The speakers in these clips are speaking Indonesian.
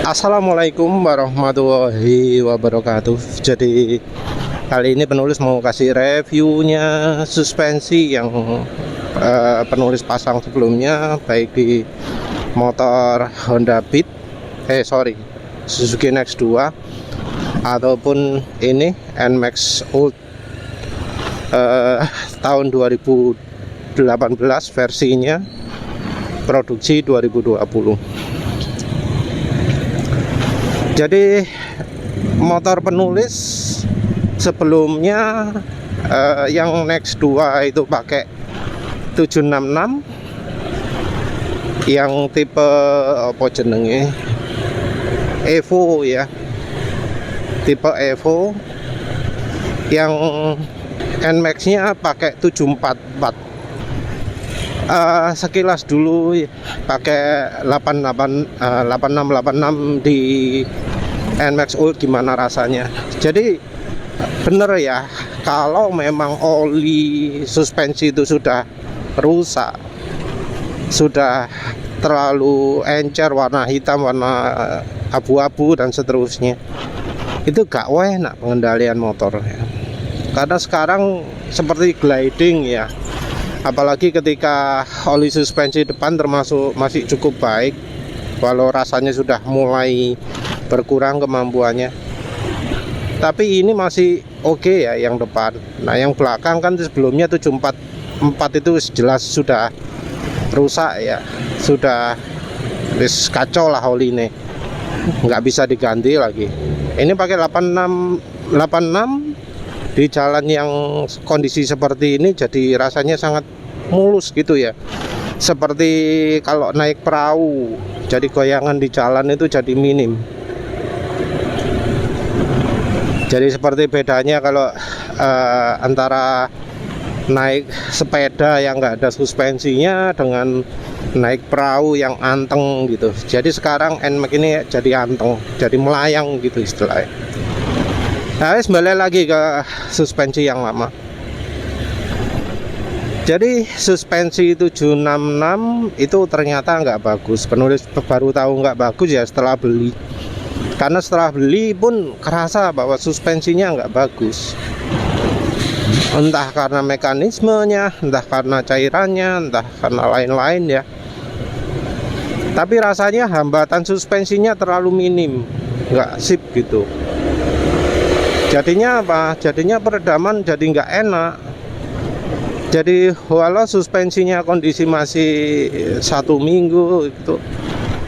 Assalamualaikum warahmatullahi wabarakatuh. Jadi kali ini penulis mau kasih reviewnya suspensi yang penulis pasang sebelumnya, baik di motor Honda Beat, Suzuki NX2 ataupun ini NMAX Old tahun 2018 versinya, produksi 2020. Jadi motor penulis sebelumnya yang Nex 2 itu pakai 766 yang tipe apa jenenge Evo ya, tipe Evo. Yang NMAX nya pakai 744. Sekilas dulu pakai 8686 di NMAX Old gimana rasanya. Jadi bener ya, kalau memang oli suspensi itu sudah rusak, sudah terlalu encer, warna hitam, warna abu-abu dan seterusnya, itu gak enak pengendalian motor ya. Karena sekarang seperti gliding ya, apalagi ketika oli suspensi depan termasuk masih cukup baik, walau rasanya sudah mulai berkurang kemampuannya, tapi ini masih oke ya yang depan. Nah yang belakang kan sebelumnya 744 itu jelas sudah rusak ya, sudah kacau lah oli ini, nggak bisa diganti lagi. Ini pakai 8686 di jalan yang kondisi seperti ini, jadi rasanya sangat mulus gitu ya, seperti kalau naik perahu. Jadi goyangan di jalan itu jadi minim. Jadi seperti bedanya kalau antara naik sepeda yang nggak ada suspensinya dengan naik perahu yang anteng gitu. Jadi sekarang NMAX ini jadi anteng, jadi melayang gitu istilahnya. Nah, kembali lagi ke suspensi yang lama. Jadi suspensi 766 itu ternyata nggak bagus. Penulis baru tahu nggak bagus ya setelah beli. Karena setelah beli pun kerasa bahwa suspensinya nggak bagus. Entah karena mekanismenya, entah karena cairannya, entah karena lain-lain ya. Tapi rasanya hambatan suspensinya terlalu minim, nggak sip gitu. Jadinya apa? Jadinya peredaman jadi nggak enak. Jadi walau suspensinya kondisi masih 1 minggu itu,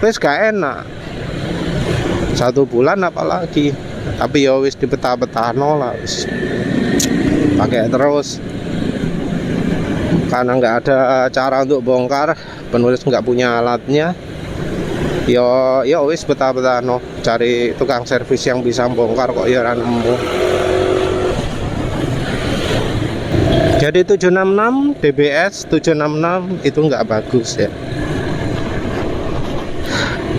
terus nggak enak. 1 bulan apalagi. Tapi ya wis dibetah-betah lah, wis pakai terus. Karena nggak ada cara untuk bongkar, penulis nggak punya alatnya. Ya wis betah-betah cari tukang servis yang bisa bongkar kok ya nemu. Jadi 766 DBS 766 itu nggak bagus ya.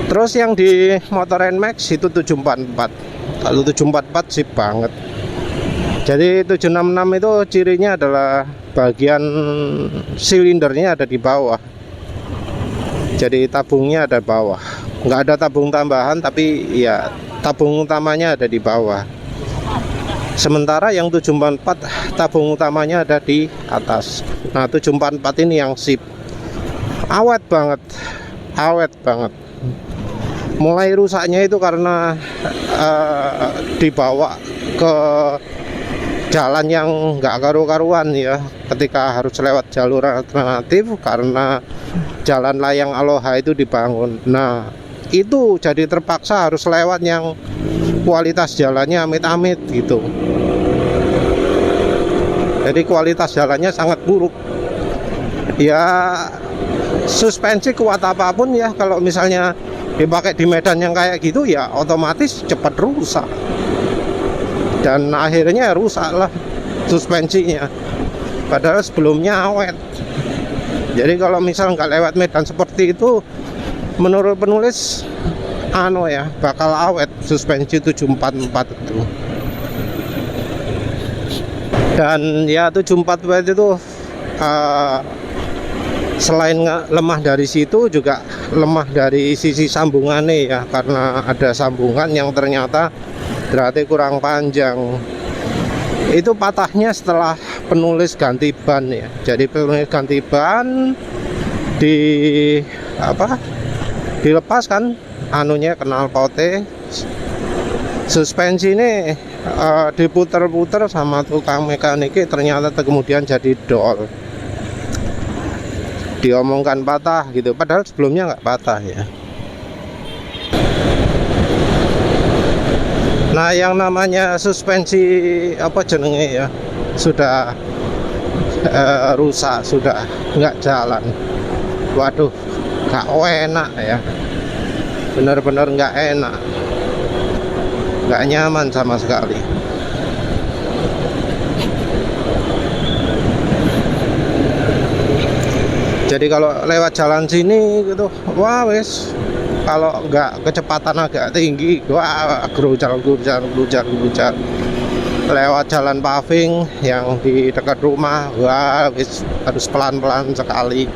Terus yang di motor NMAX itu 744. Kalau 744 sip banget. Jadi 766 itu cirinya adalah bagian silindernya ada di bawah. Jadi tabungnya ada di bawah. Nggak ada tabung tambahan, tapi ya tabung utamanya ada di bawah. Sementara yang 744 tabung utamanya ada di atas. Nah 744 ini yang sip. Awet banget. Mulai rusaknya itu karena dibawa ke jalan yang nggak karu-karuan ya, ketika harus lewat jalur alternatif karena jalan layang Aloha itu dibangun. Nah itu jadi terpaksa harus lewat yang kualitas jalannya amit-amit gitu. Jadi kualitas jalannya sangat buruk ya. Suspensi kuat apapun ya, kalau misalnya dipakai di medan yang kayak gitu ya otomatis cepat rusak. Dan akhirnya rusak lah suspensinya, padahal sebelumnya awet. Jadi kalau misal nggak lewat medan seperti itu, menurut penulis bakal awet suspensi 744 itu. Dan ya 744 itu selain lemah dari situ juga lemah dari sisi sambungannya ya, karena ada sambungan yang ternyata berarti kurang panjang. Itu patahnya setelah penulis ganti ban ya. Jadi penulis ganti ban di apa? Dilepas kan anunya, knalpotnya. Suspensi ini diputer-puter sama tukang mekaniknya, ternyata kemudian jadi dol. Diomongkan patah gitu, padahal sebelumnya nggak patah ya. Nah, yang namanya suspensi apa jenenge ya, sudah rusak, sudah nggak jalan. Waduh, nggak enak ya, bener-bener nggak enak, nggak nyaman sama sekali. Jadi kalau lewat jalan sini gitu, wah wes, kalau nggak kecepatan agak tinggi, wah gerujar. Lewat jalan paving yang di dekat rumah, wah wes harus pelan-pelan sekali.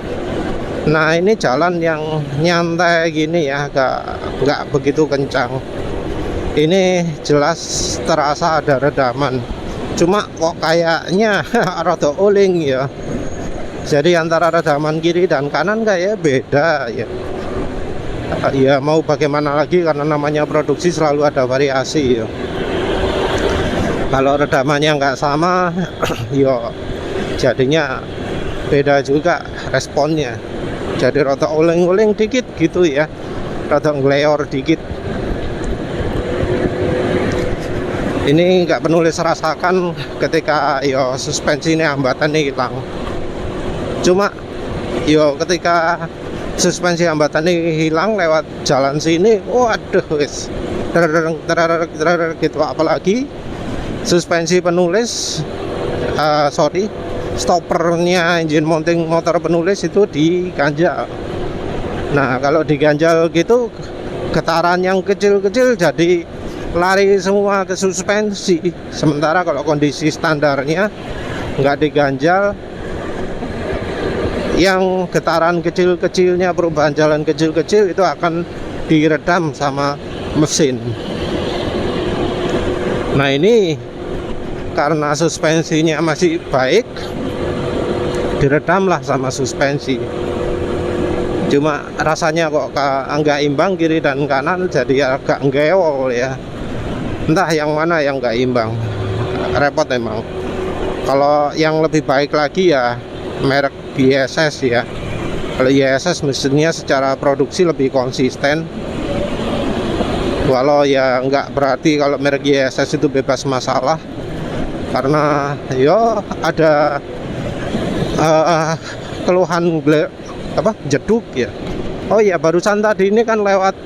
Nah, ini jalan yang nyantai gini ya, nggak begitu kencang. Ini jelas terasa ada redaman. Cuma kok kayaknya rada oling ya. Jadi antara redaman kiri dan kanan kayak beda ya. Ya mau bagaimana lagi, karena namanya produksi selalu ada variasi ya. Kalau redamannya nggak sama, yo jadinya beda juga responnya. Jadi rada oleng-oleng dikit gitu ya, rada ngeleor dikit. Ini nggak penulis rasakan ketika yo suspensi ini hambatannya hilang. Cuma yo ketika suspensi hambatan ini hilang lewat jalan sini, waduh wis gitu. Apalagi suspensi penulis stoppernya engine mounting motor penulis itu diganjal. Nah, kalau diganjal gitu, getaran yang kecil-kecil jadi lari semua ke suspensi. Sementara kalau kondisi standarnya nggak diganjal, yang getaran kecil-kecilnya, perubahan jalan kecil-kecil itu akan diredam sama mesin. Nah, ini karena suspensinya masih baik, diredamlah sama suspensi. Cuma rasanya kok nggak imbang kiri dan kanan, jadi agak ngeol ya. Entah yang mana yang nggak imbang, repot emang. Kalau yang lebih baik lagi ya merek ISS ya. Kalau ISS mesinnya secara produksi lebih konsisten. Walau ya nggak berarti kalau merek ISS itu bebas masalah, karena yo ada keluhan jeduk ya. Oh ya, barusan tadi ini kan lewat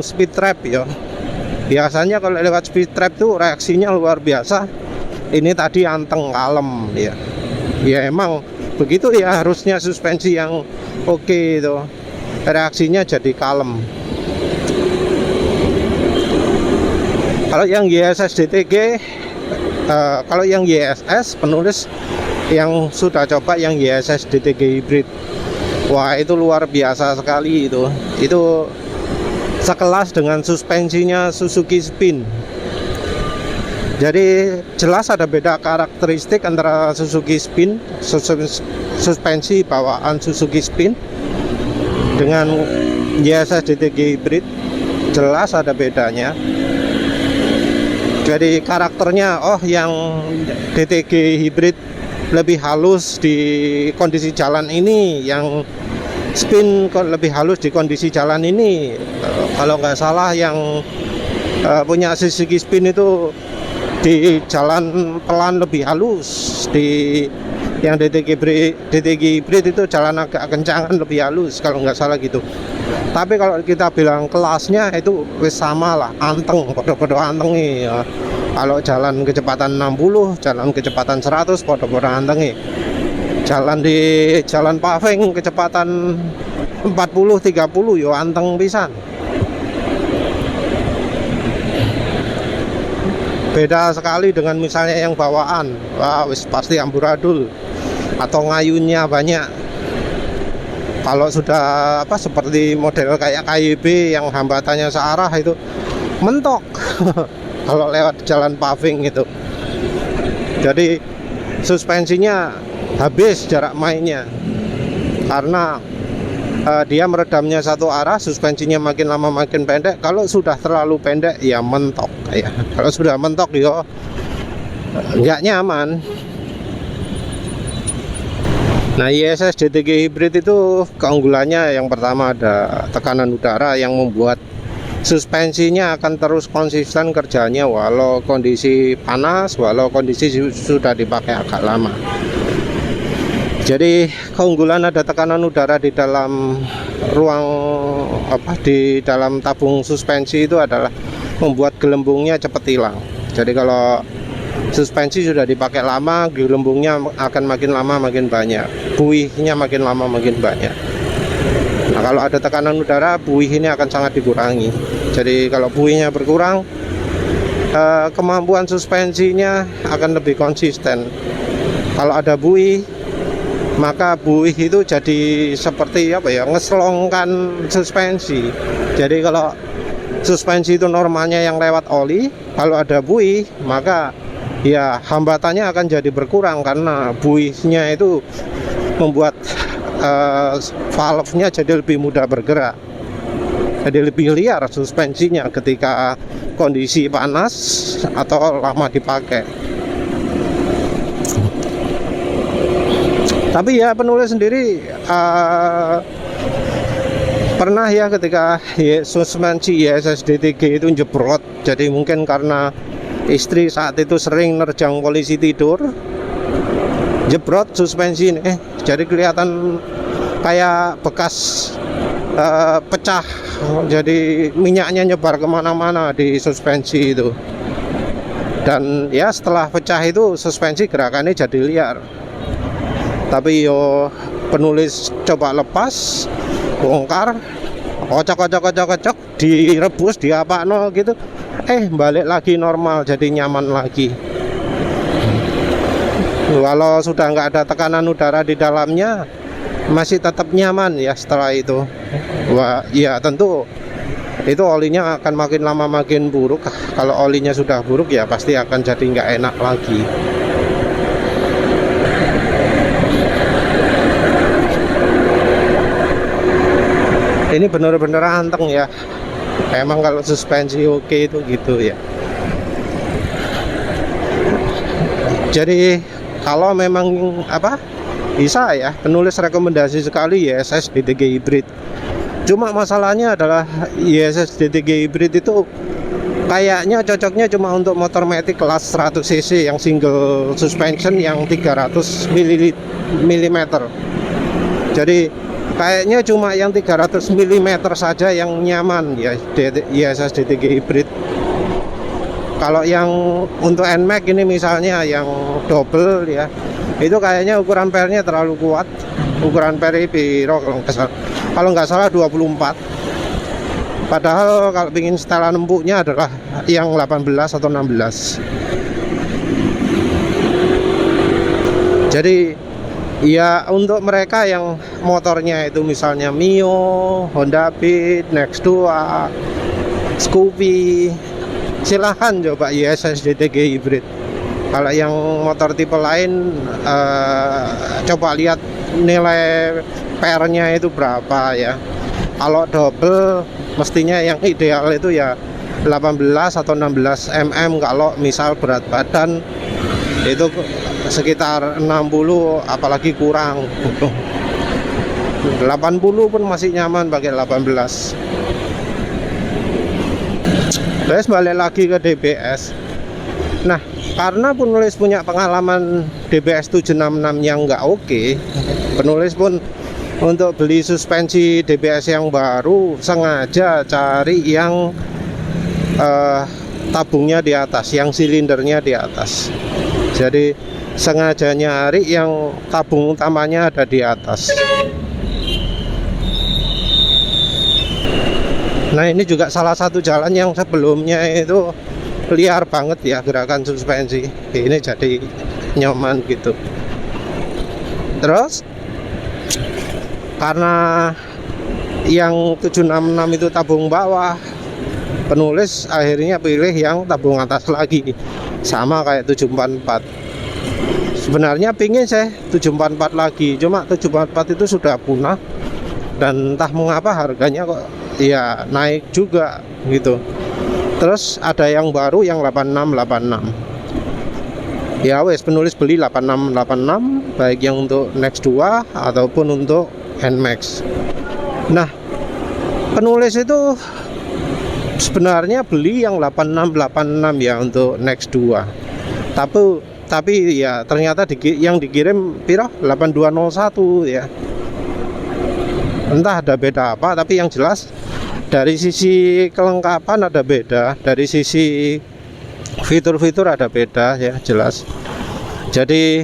speed trap ya. Biasanya kalau lewat speed trap tuh reaksinya luar biasa. Ini tadi anteng kalem ya. Ya emang begitu ya, harusnya suspensi yang oke itu reaksinya jadi kalem. Kalau yang YSS DTG, kalau yang YSS penulis yang sudah coba yang YSS DTG hybrid, wah itu luar biasa sekali itu sekelas dengan suspensinya Suzuki Spin. Jadi jelas ada beda karakteristik antara Suzuki Spin, suspensi bawaan Suzuki Spin dengan YSS DTG hybrid, jelas ada bedanya. Jadi karakternya, yang DTG hybrid lebih halus di kondisi jalan ini, yang Spin lebih halus di kondisi jalan ini. Kalau nggak salah yang punya Suzuki Spin itu di jalan pelan lebih halus, di yang DTG hybrid itu jalan agak kencangan lebih halus kalau nggak salah gitu. Tapi kalau kita bilang kelasnya itu wis sama lah, anteng, podo-podo anteng ya. Kalau jalan kecepatan 60, jalan kecepatan 100, podo-podo anteng. Jalan di jalan paving kecepatan 40, 30 yo anteng pisan. Beda sekali dengan misalnya yang bawaan, wah wis pasti amburadul atau ngayunnya banyak. Kalau sudah apa seperti model kayak KYB yang hambatannya searah itu mentok kalau lewat jalan paving itu. Jadi suspensinya habis jarak mainnya karena dia meredamnya satu arah, suspensinya makin lama makin pendek. Kalau sudah terlalu pendek ya mentok ya. Kalau sudah mentok ya nggak nyaman. Nah, ISS DTG Hybrid itu keunggulannya yang pertama ada tekanan udara yang membuat suspensinya akan terus konsisten kerjanya walau kondisi panas, walau kondisi sudah dipakai agak lama. Jadi keunggulan ada tekanan udara di dalam ruang di dalam tabung suspensi itu adalah membuat gelembungnya cepat hilang. Jadi kalau suspensi sudah dipakai lama, gelembungnya akan makin lama makin banyak, buihnya makin lama makin banyak. Nah, kalau ada tekanan udara, buih ini akan sangat dikurangi. Jadi kalau buihnya berkurang, kemampuan suspensinya akan lebih konsisten. Kalau ada buih, maka buih itu jadi seperti ngeselongkan suspensi. Jadi kalau suspensi itu normalnya yang lewat oli, kalau ada buih, maka ya hambatannya akan jadi berkurang karena buihnya itu membuat valve-nya jadi lebih mudah bergerak, jadi lebih liar suspensinya ketika kondisi panas atau lama dipakai. Tapi ya penulis sendiri pernah ya ketika suspensi ISS DTG itu jebrot. Jadi mungkin karena istri saat itu sering nerjang polisi tidur, jebrot suspensi ini, jadi kelihatan kayak bekas pecah. Jadi minyaknya nyebar kemana-mana di suspensi itu. Dan ya setelah pecah itu suspensi gerakannya jadi liar. Tapi yo penulis coba lepas, bongkar, kocok, direbus, diapakno gitu. Balik lagi normal, jadi nyaman lagi. Walau sudah nggak ada tekanan udara di dalamnya, masih tetap nyaman ya setelah itu. Wah, ya tentu itu olinya akan makin lama makin buruk. Kalau olinya sudah buruk ya pasti akan jadi nggak enak lagi. Ini benar-benar anteng ya. Emang kalau suspensi oke itu gitu ya. Jadi kalau memang bisa ya, penulis rekomendasi sekali ISS DTG Hybrid. Cuma masalahnya adalah ISS DTG Hybrid itu kayaknya cocoknya cuma untuk motor matic kelas 100 cc yang single suspension yang 300 mm. Jadi kayaknya cuma yang 300 mm saja yang nyaman ya ISS DTG Hybrid. Kalau yang untuk NMAX ini misalnya yang double ya, itu kayaknya ukuran pernya terlalu kuat. Ukuran peri piro kalau nggak salah 24. Padahal kalau ingin setelan empuknya adalah yang 18 atau 16. Jadi ya untuk mereka yang motornya itu misalnya Mio, Honda Beat, Next2, Scoopy, silahkan coba ISS DTG Hybrid. Kalau yang motor tipe lain coba lihat nilai pernya itu berapa ya. Kalau double mestinya yang ideal itu ya 18 atau 16 mm. Kalau misal berat badan itu sekitar 60, apalagi kurang 80 pun masih nyaman pakai 18. Terus balik lagi ke DBS. Nah, karena penulis punya pengalaman DBS 766 yang nggak oke, penulis pun untuk beli suspensi DBS yang baru sengaja cari yang tabungnya di atas, yang silindernya di atas. Jadi sengaja nyari yang tabung utamanya ada di atas. Nah, ini juga salah satu jalan yang sebelumnya itu liar banget ya gerakan suspensi. Ini jadi nyaman gitu. Terus karena yang 766 itu tabung bawah, penulis akhirnya pilih yang tabung atas lagi, sama kayak 744. Sebenarnya pingin saya 744 lagi, cuma 744 itu sudah punah dan entah mengapa harganya kok ya naik juga gitu. Terus ada yang baru yang 8686. Ya wes, penulis beli 8686 baik yang untuk Next 2 ataupun untuk NMAX. Nah, penulis itu sebenarnya beli yang 8686 ya untuk Next 2. Tapi ya ternyata yang dikirim piro 8201 ya. Entah ada beda apa, tapi yang jelas dari sisi kelengkapan ada beda, dari sisi fitur-fitur ada beda ya, jelas. Jadi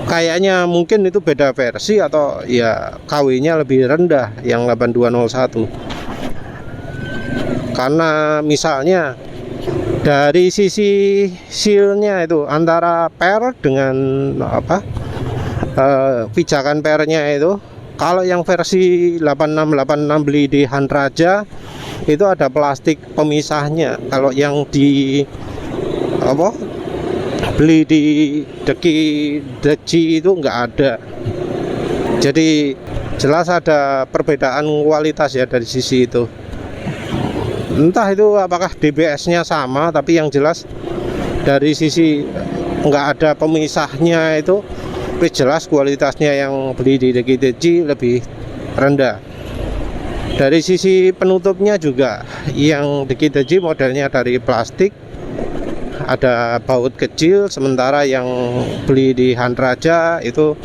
kayaknya mungkin itu beda versi atau ya KW-nya lebih rendah yang 8201. Karena misalnya dari sisi seal-nya itu antara per dengan pijakan pernya itu, kalau yang versi 8686 beli di Hanraja itu ada plastik pemisahnya. Kalau yang di beli di Deji itu nggak ada. Jadi jelas ada perbedaan kualitas ya dari sisi itu. Entah itu apakah DBS-nya sama, tapi yang jelas dari sisi nggak ada pemisahnya itu, tapi jelas kualitasnya yang beli di Deji lebih rendah. Dari sisi penutupnya juga, yang Deji modelnya dari plastik, ada baut kecil, sementara yang beli di Hanraja itu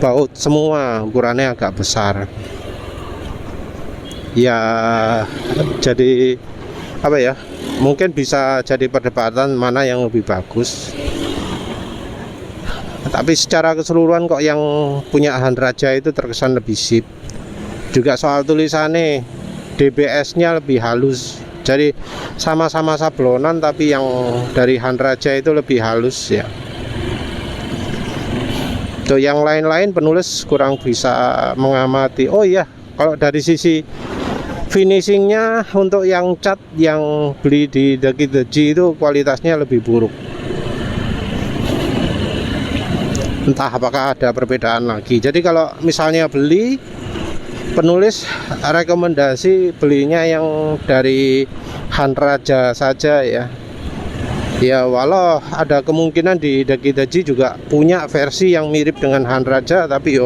baut semua, ukurannya agak besar. Ya, jadi apa ya? Mungkin bisa jadi perdebatan mana yang lebih bagus. Tapi secara keseluruhan kok yang punya Hanraja itu terkesan lebih sip. Juga soal tulisannya, DBS-nya lebih halus. Jadi sama-sama sablonan, tapi yang dari Hanraja itu lebih halus ya. Tuh yang lain-lain penulis kurang bisa mengamati. Oh iya, kalau dari sisi finishingnya untuk yang cat yang beli di Deji itu kualitasnya lebih buruk. Entah apakah ada perbedaan lagi. Jadi kalau misalnya beli, penulis rekomendasi belinya yang dari Hanraja saja ya. Ya walau ada kemungkinan di Deji juga punya versi yang mirip dengan Hanraja, tapi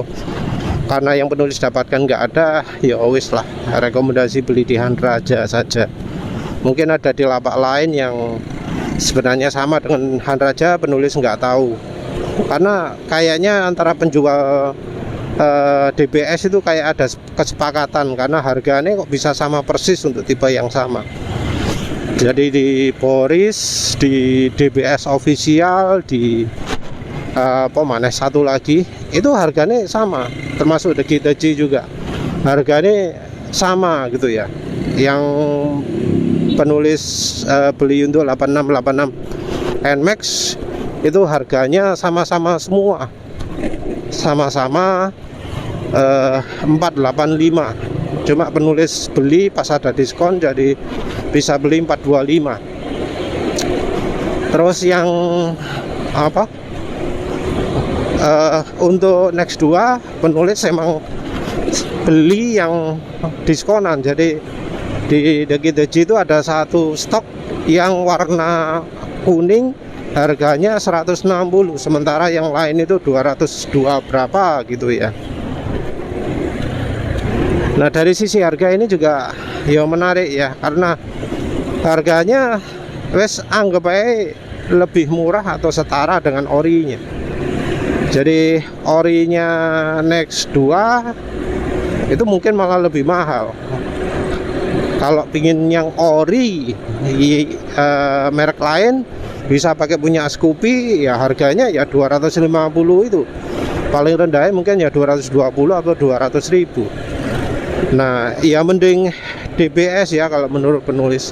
karena yang penulis dapatkan nggak ada, ya wis lah, rekomendasi beli di Hanraja saja. Mungkin ada di lapak lain yang sebenarnya sama dengan Hanraja, penulis nggak tahu. Karena kayaknya antara penjual DBS itu kayak ada kesepakatan, karena harganya kok bisa sama persis untuk tipe yang sama. Jadi di Boris, di DBS official, di satu lagi itu harganya sama, termasuk Deji juga harganya sama gitu ya. Yang penulis beli untuk 8686 NMAX itu harganya sama-sama semua, sama-sama 485. Cuma penulis beli pas ada diskon jadi bisa beli 425. Terus yang untuk Next 2 penulis emang beli yang diskonan. Jadi di Deji itu ada satu stok yang warna kuning, harganya 160, sementara yang lain itu 202 berapa gitu ya. Nah dari sisi harga ini juga ya menarik ya, karena harganya wes anggap aja lebih murah atau setara dengan orinya. Jadi orinya Next 2 itu mungkin malah lebih mahal. Kalau pingin yang ori merek lain, bisa pakai punya Scoopy, ya harganya ya 250 itu. Paling rendahnya mungkin ya 220 atau 200 ribu. Nah ya mending DBS ya kalau menurut penulis.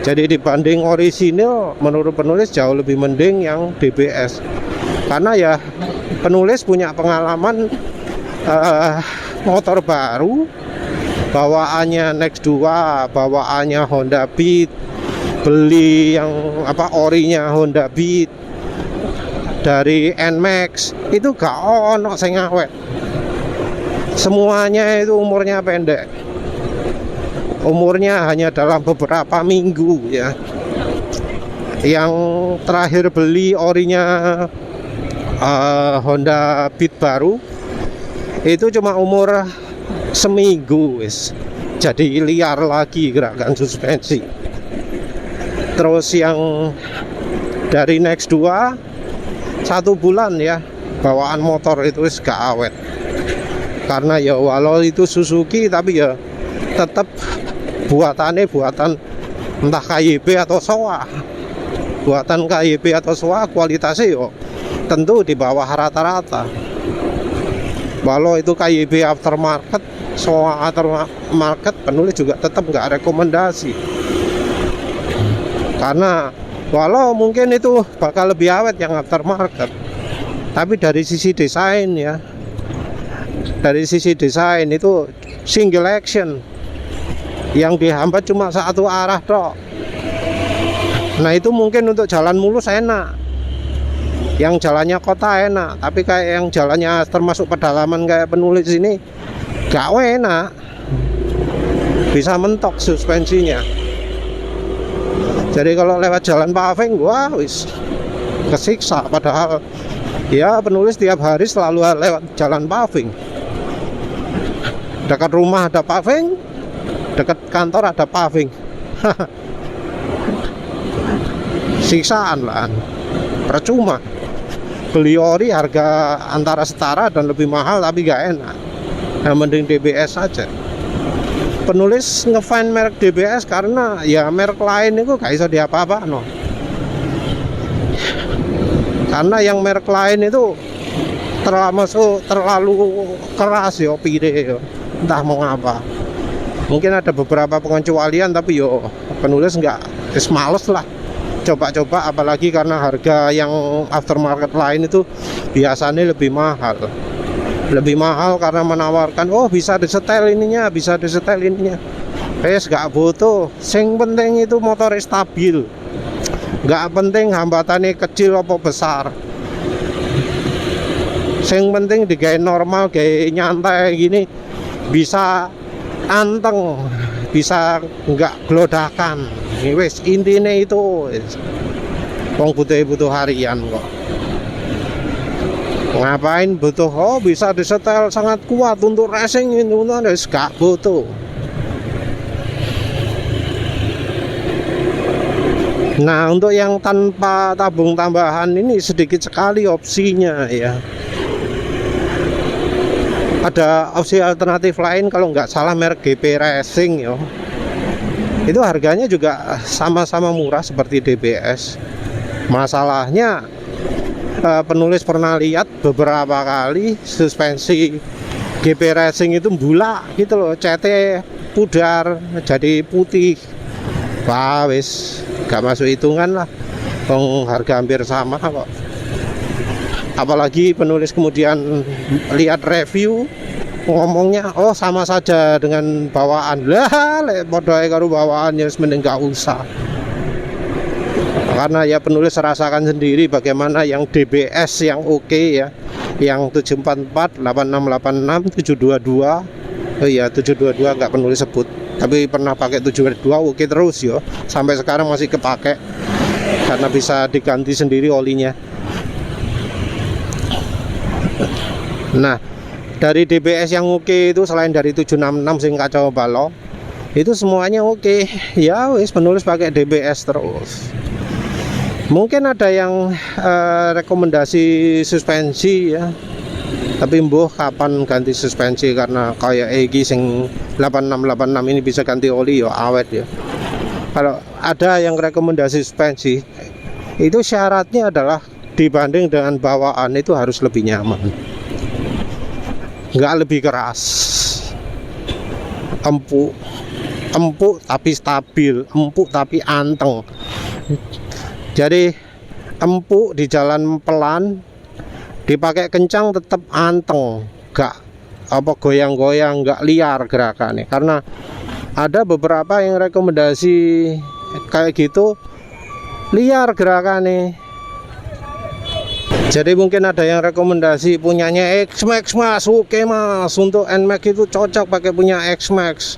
Jadi dibanding orisinil, menurut penulis jauh lebih mending yang DBS. Karena ya penulis punya pengalaman motor baru, bawaannya Next 2, bawaannya Honda Beat, beli yang orinya Honda Beat dari NMAX, itu gak ono sing awet. Semuanya itu umurnya pendek, umurnya hanya dalam beberapa minggu ya. Yang terakhir beli orinya Honda Beat baru itu cuma umur seminggu wis, jadi liar lagi gerakan suspensi. Terus yang dari Next 2 1 bulan ya, bawaan motor itu wis gak awet. Karena ya walau itu Suzuki, tapi ya tetap buatannya buatan entah KYB atau Showa. Buatan KYB atau Showa kualitasnya yo tentu di bawah rata-rata. Walau itu KYB aftermarket, Showa aftermarket, penulis juga tetap nggak rekomendasi. Karena walau mungkin itu bakal lebih awet yang aftermarket, tapi dari sisi desain ya, dari sisi desain itu single action, yang dihambat cuma satu arah tok. Nah itu mungkin untuk jalan mulus enak, yang jalannya kota enak, tapi kayak yang jalannya termasuk pedalaman kayak penulis ini gak enak, bisa mentok suspensinya. Jadi kalau lewat jalan paving, wah wis kesiksa. Padahal ya penulis tiap hari selalu lewat jalan paving. Dekat rumah ada paving, dekat kantor ada paving. Siksaan lah, percuma. Beli ori harga antara setara dan lebih mahal tapi gak enak. Nah, mending DBS saja. Penulis ngefan merek DBS karena ya merek lain itu gak bisa diapa-apa no. Karena yang merek lain itu terlalu keras yo pire yo. Entah mau ngapa. Mungkin ada beberapa pengecualian, tapi yo penulis nggak, males lah coba-coba, apalagi karena harga yang aftermarket lain itu biasanya lebih mahal. Lebih mahal karena menawarkan, oh bisa disetel ininya, bisa disetel ininya. Gak butuh. Sing penting itu motor stabil. Gak penting hambatannya kecil apa besar. Sing penting digawe normal, kayak nyantai gini, bisa anteng, bisa nggak gelodakan. Wes intinya itu. Wong butuh harian kok. Ngapain butuh, oh bisa disetel sangat kuat untuk racing itu, gak butuh. Nah untuk yang tanpa tabung tambahan ini sedikit sekali opsinya ya. Ada opsi alternatif lain, kalau nggak salah merek GP Racing yo. Itu harganya juga sama-sama murah seperti DBS. Masalahnya penulis pernah lihat beberapa kali suspensi GP Racing itu bulak gitu loh, CT pudar jadi putih. Wah wis gak masuk hitungan lah, harga hampir sama kok. Apalagi penulis kemudian lihat review ngomongnya, oh sama saja dengan bawaan. Lah lek padha karo bawaan ya mending gak usah. Karena ya penulis rasakan sendiri bagaimana yang DBS yang oke ya, yang 744, 8686, 722. Oh iya 722 nggak penulis sebut, tapi pernah pakai 722 oke terus yo, sampai sekarang masih kepake karena bisa diganti sendiri olinya. Nah dari DBS yang oke itu selain dari 766 sing kacau balau, itu semuanya oke. Ya wis penulis pakai DBS terus. Mungkin ada yang rekomendasi suspensi ya, tapi mbuh kapan ganti suspensi, karena kayak Egi sing 8686 ini bisa ganti oli ya awet ya. Kalau ada yang rekomendasi suspensi itu syaratnya adalah dibanding dengan bawaan itu harus lebih nyaman, nggak lebih keras, empuk tapi stabil, empuk tapi anteng. Jadi empuk di jalan pelan, dipakai kencang tetap anteng, apa goyang-goyang, nggak liar gerakannya. Karena ada beberapa yang rekomendasi kayak gitu liar gerakannya. Jadi mungkin ada yang rekomendasi punyanya X-Max mas, oke mas, untuk NMAX itu cocok pakai punya X-Max.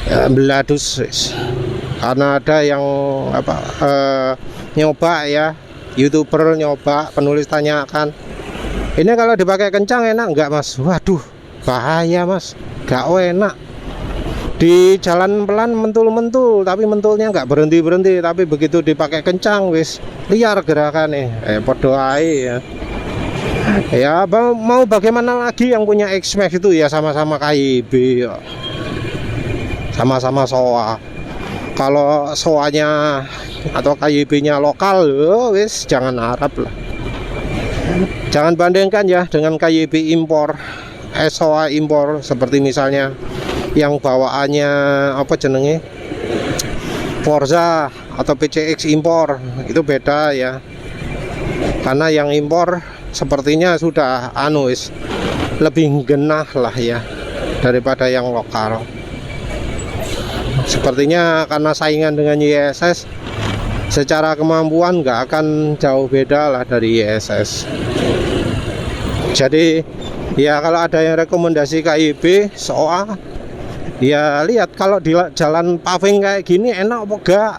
Ya, beladus. Karena ada yang nyoba ya, YouTuber nyoba, penulis tanyakan, ini kalau dipakai kencang enak nggak mas? Waduh, bahaya mas, nggak enak. Di jalan pelan mentul-mentul, tapi mentulnya nggak berhenti-berhenti, tapi begitu dipakai kencang wis liar gerakannya. Podo ae ya. Ya mau bagaimana lagi, yang punya X-Max itu ya sama-sama KYB ya. Sama-sama SOA. Kalau SOA-nya atau KYB-nya lokal wis jangan harap lah. Jangan bandingkan ya dengan KYB impor, SOA impor, seperti misalnya yang bawaannya apa jenenge Forza atau PCX impor, itu beda ya. Karena yang impor sepertinya sudah lebih genah lah ya daripada yang lokal. Sepertinya karena saingan dengan ISS, secara kemampuan nggak akan jauh beda lah dari ISS. Jadi ya kalau ada yang rekomendasi KYB SOA, ya lihat kalau di jalan paving kayak gini enak apa enggak,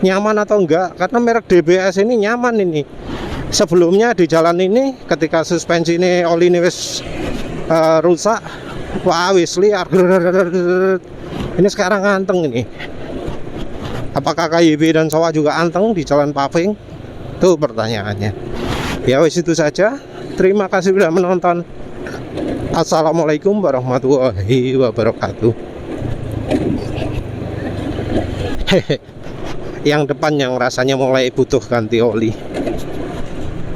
nyaman atau enggak. Karena merek DBS ini nyaman ini. Sebelumnya di jalan ini ketika suspensi ini oli ini wis rusak, wah wis liar. Ini sekarang anteng ini. Apakah KYB dan SOA juga anteng di jalan paving? Itu pertanyaannya. Ya wis itu saja. Terima kasih sudah menonton. Assalamualaikum warahmatullahi wabarakatuh. Yang depan yang rasanya mulai butuh ganti oli.